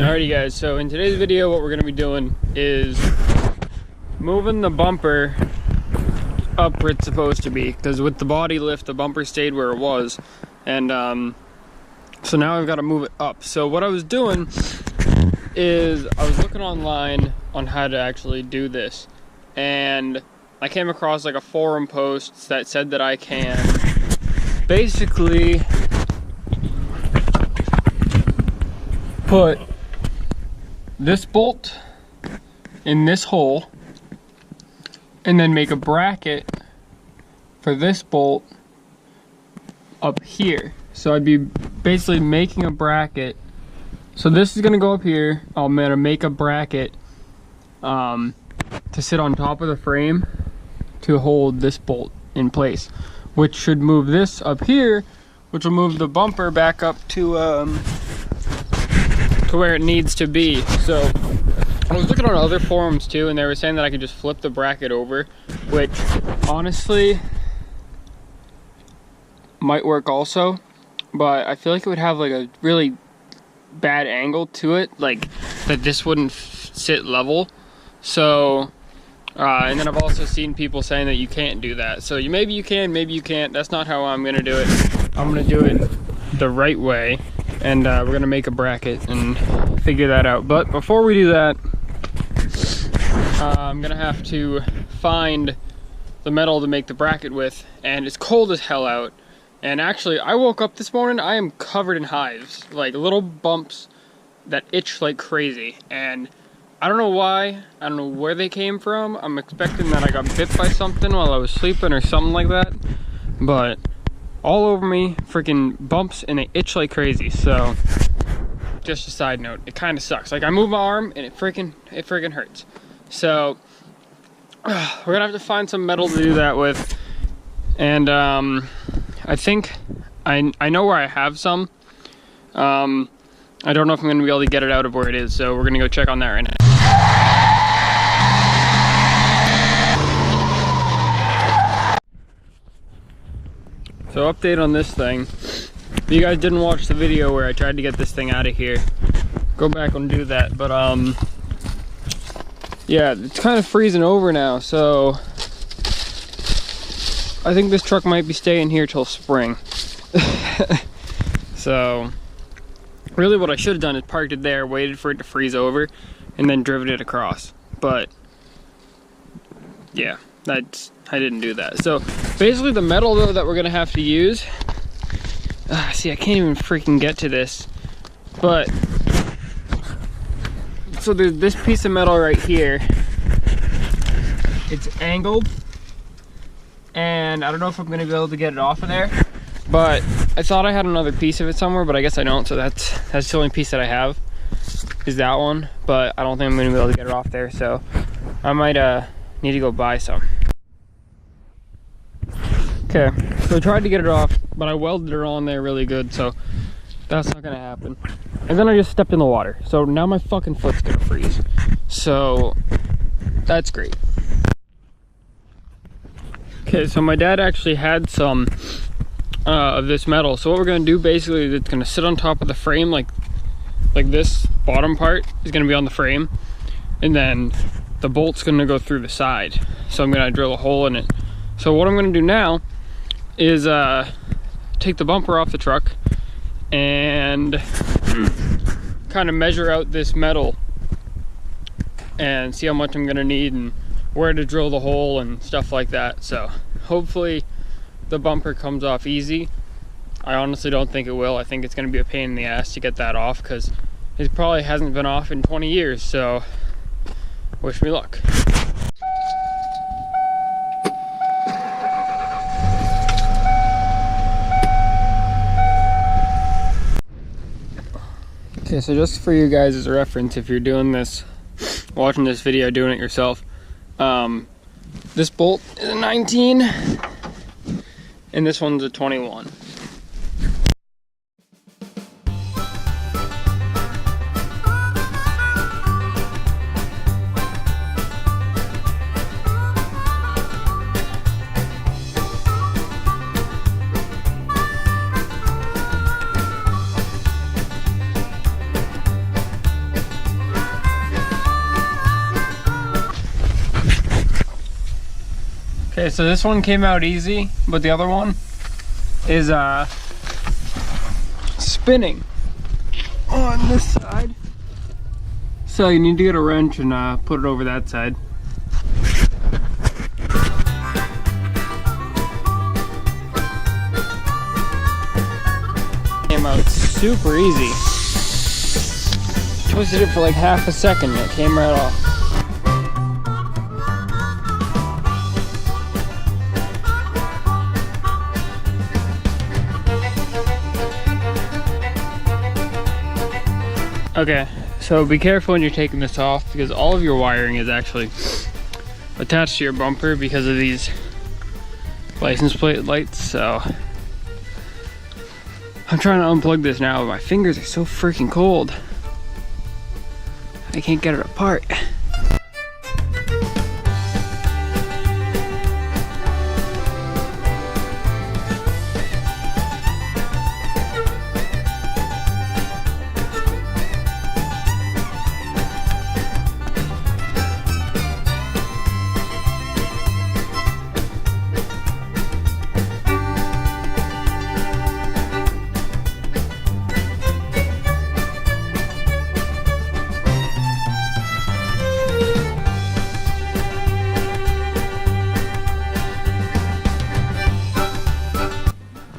Alrighty guys, so in today's video what we're going to be doing is moving the bumper up where it's supposed to be, because with the body lift the bumper stayed where it was, and so now I've got to move it up. So what I was doing is I was looking online on how to actually do this, and I came across like a forum post that said that I can basically put this bolt in this hole and then make a bracket for this bolt up here. So I'd be basically making a bracket. So this is gonna go up here. I'm gonna make a bracket to sit on top of the frame to hold this bolt in place, which should move this up here, which will move the bumper back up to where it needs to be. So I was looking on other forums too, and they were saying that I could just flip the bracket over, which honestly might work also, but I feel like it would have like a really bad angle to it, like that this wouldn't sit level. So and then I've also seen people saying that you can't do that. So maybe you can, maybe you can't. That's not how I'm gonna do it. I'm gonna do it the right way, and we're gonna make a bracket and figure that out. But before we do that, I'm gonna have to find the metal to make the bracket with, and it's cold as hell out. And actually, I woke up this morning, I am covered in hives, like little bumps that itch like crazy, and I don't know why, I don't know where they came from. I'm expecting that I got bit by something while I was sleeping or something like that, but all over me, freaking bumps, and they itch like crazy. So just a side note, it kind of sucks. Like I move my arm and it freaking hurts. So we're gonna have to find some metal to do that with, and I think I know where I have some. I don't know if I'm gonna be able to get it out of where it is, so we're gonna go check on that right now. So update on this thing. If you guys didn't watch the video where I tried to get this thing out of here, go back and do that. But yeah, it's kind of freezing over now, so I think this truck might be staying here till spring. So really what I should have done is parked it there, waited for it to freeze over, and then driven it across. But yeah, I didn't do that. So basically the metal though that we're gonna have to use, see, I can't even freaking get to this, but so there's this piece of metal right here. It's angled, and I don't know if I'm gonna be able to get it off of there, but I thought I had another piece of it somewhere, but I guess I don't. So that's the only piece that I have, is that one, but I don't think I'm gonna be able to get it off there, so I might need to go buy some. Okay, so I tried to get it off, but I welded it on there really good, so that's not gonna happen. And then I just stepped in the water, so now my fucking foot's gonna freeze. So that's great. Okay, so my dad actually had some of this metal. So what we're gonna do basically is it's gonna sit on top of the frame, like this bottom part is gonna be on the frame, and then the bolt's gonna go through the side. So I'm gonna drill a hole in it. So what I'm gonna do now is take the bumper off the truck and kind of measure out this metal and see how much I'm gonna need and where to drill the hole and stuff like that. So hopefully the bumper comes off easy. I honestly don't think it will. I think it's gonna be a pain in the ass to get that off, because it probably hasn't been off in 20 years, so wish me luck. Okay, so just for you guys as a reference, if you're doing this, watching this video, doing it yourself, this bolt is a 19 and this one's a 21. Okay, so this one came out easy, but the other one is spinning on this side. So you need to get a wrench and put it over that side. Came out super easy. Twisted it for like half a second and it came right off. Okay, so be careful when you're taking this off because all of your wiring is actually attached to your bumper because of these license plate lights. So I'm trying to unplug this now, but my fingers are so freaking cold. I can't get it apart.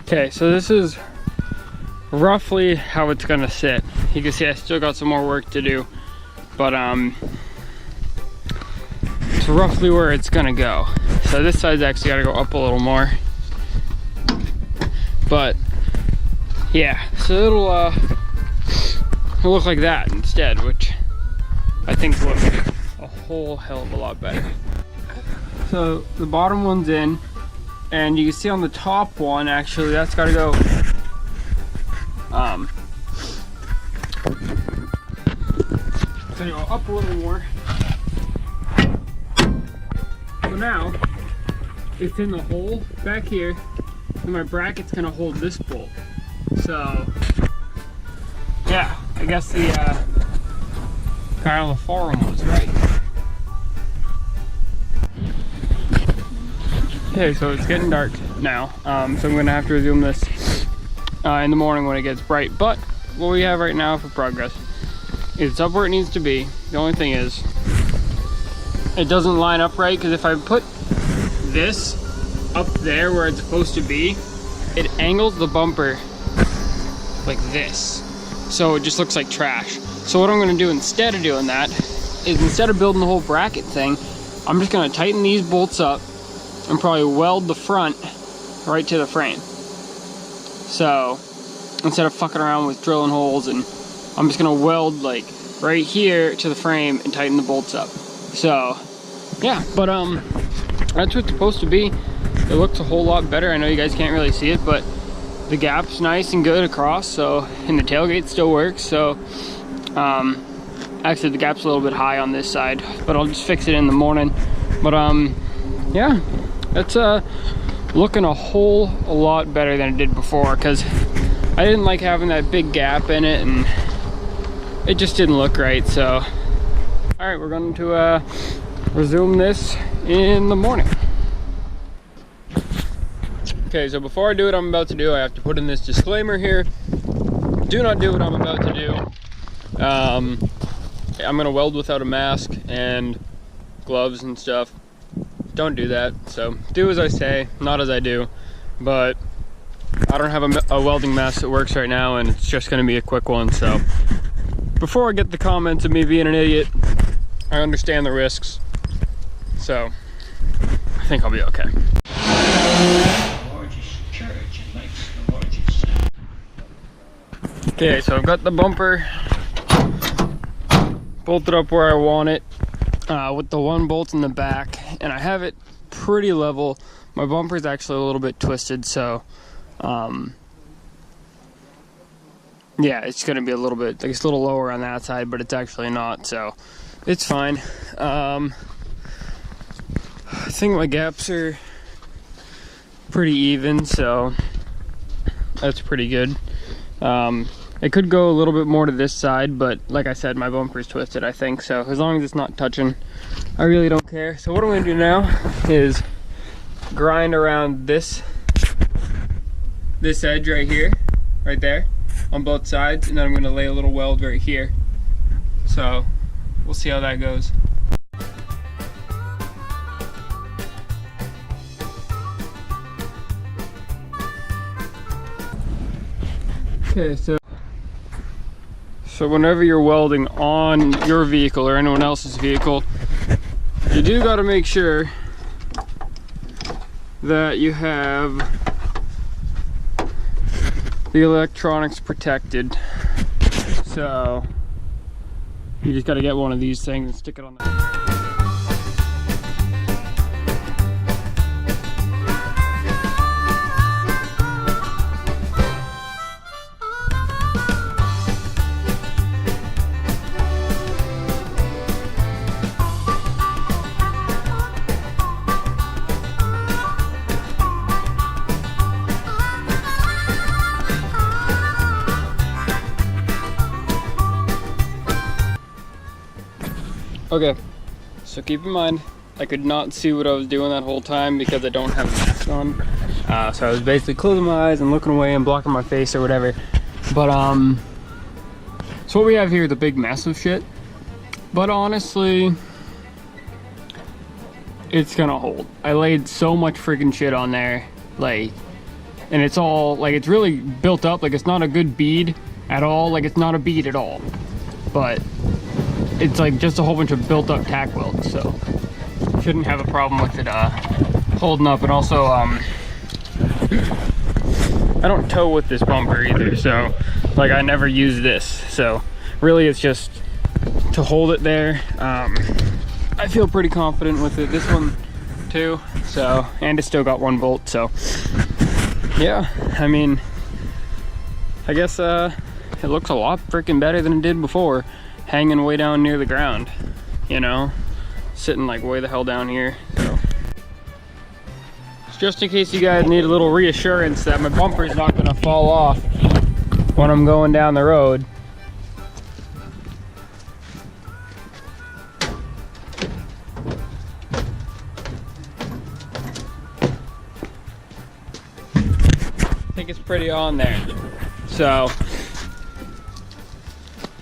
Okay, so this is roughly how it's gonna sit. You can see I still got some more work to do, but it's roughly where it's gonna go. So this side's actually gotta go up a little more. But yeah, so it'll look like that instead, which I think looks a whole hell of a lot better. So the bottom one's in. And you can see on the top one, actually, that's got to go. It's gonna go up a little more. So now it's in the hole back here, and my bracket's gonna hold this bolt. So yeah, I guess the guy on the forum was right. Okay, so it's getting dark now, so I'm gonna have to resume this in the morning when it gets bright. But what we have right now for progress is it's up where it needs to be. The only thing is, it doesn't line up right, because if I put this up there where it's supposed to be, it angles the bumper like this. So it just looks like trash. So what I'm gonna do instead of doing that is, instead of building the whole bracket thing, I'm just gonna tighten these bolts up and probably weld the front right to the frame. So instead of fucking around with drilling holes, and I'm just gonna weld like right here to the frame and tighten the bolts up. So yeah, but that's what it's supposed to be. It looks a whole lot better. I know you guys can't really see it, but the gap's nice and good across, so, and the tailgate still works. So actually the gap's a little bit high on this side, but I'll just fix it in the morning. But yeah, it's looking a whole lot better than it did before, because I didn't like having that big gap in it and it just didn't look right. So all right, we're going to resume this in the morning. Okay, so before I do what I'm about to do, I have to put in this disclaimer here. Do not do what I'm about to do. I'm gonna weld without a mask and gloves and stuff. Don't do that. So do as I say, not as I do. But I don't have a welding mask that works right now, and it's just gonna be a quick one. So before I get the comments of me being an idiot, I understand the risks. So I think I'll be okay. Okay, so I've got the bumper bolted up where I want it, with the one bolt in the back, and I have it pretty level. My bumper is actually a little bit twisted, so yeah, it's gonna be a little bit, like, it's a little lower on that side, but it's actually not, so it's fine. I think my gaps are pretty even, so that's pretty good. It could go a little bit more to this side, but like I said, my bumper's twisted, I think, so as long as it's not touching, I really don't care. So what I'm gonna do now is grind around this edge right here, right there, on both sides, and then I'm going to lay a little weld right here. So we'll see how that goes. Okay, so whenever you're welding on your vehicle or anyone else's vehicle, you do got to make sure that you have the electronics protected. So you just got to get one of these things and stick it on the Okay, so keep in mind, I could not see what I was doing that whole time because I don't have a mask on. So I was basically closing my eyes and looking away and blocking my face or whatever. But, so what we have here is a big mess of shit. But honestly, it's gonna hold. I laid so much freaking shit on there, like, and it's all, like, it's really built up. Like, it's not a good bead at all. Like, it's not a bead at all. But it's like just a whole bunch of built up tack welds, so shouldn't have a problem with it holding up. And also I don't tow with this bumper either, so like I never use this, so really it's just to hold it there. I feel pretty confident with it, this one too, so, and it's still got one bolt, so yeah, I mean, I guess it looks a lot freaking better than it did before, hanging way down near the ground, you know, sitting like way the hell down here. So just in case you guys need a little reassurance that my bumper is not going to fall off when I'm going down the road. I think it's pretty on there, so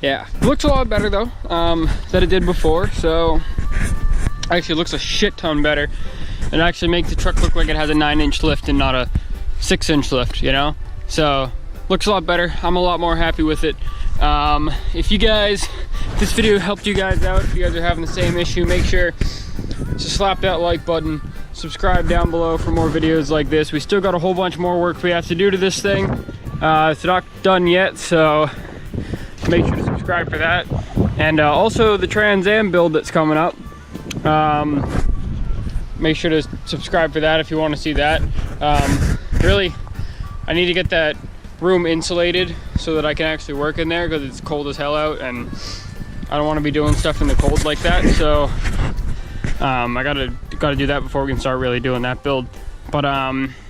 yeah, it looks a lot better though than it did before. So actually it looks a shit ton better, and actually makes the truck look like it has a 9-inch lift and not a 6-inch lift, you know. So looks a lot better. I'm a lot more happy with it. If this video helped you guys out, if you guys are having the same issue, make sure to slap that like button, subscribe down below for more videos like this. We still got a whole bunch more work we have to do to this thing. It's not done yet, so make sure to subscribe for that. And also the Trans Am build that's coming up, make sure to subscribe for that if you want to see that. Really, I need to get that room insulated so that I can actually work in there, because it's cold as hell out and I don't want to be doing stuff in the cold like that. So I gotta do that before we can start really doing that build. But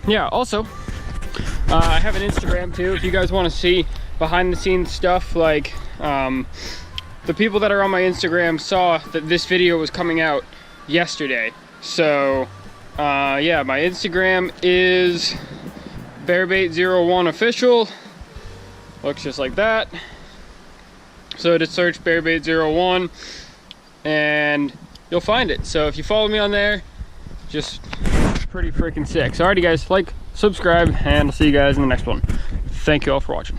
yeah, also I have an Instagram too if you guys want to see behind the scenes stuff. Like the people that are on my Instagram saw that this video was coming out yesterday. So yeah, my Instagram is bearbait01 official. Looks just like that. So just search bearbait01 and you'll find it. So if you follow me on there, just pretty freaking sick. So alrighty guys, like, subscribe, and I'll see you guys in the next one. Thank you all for watching.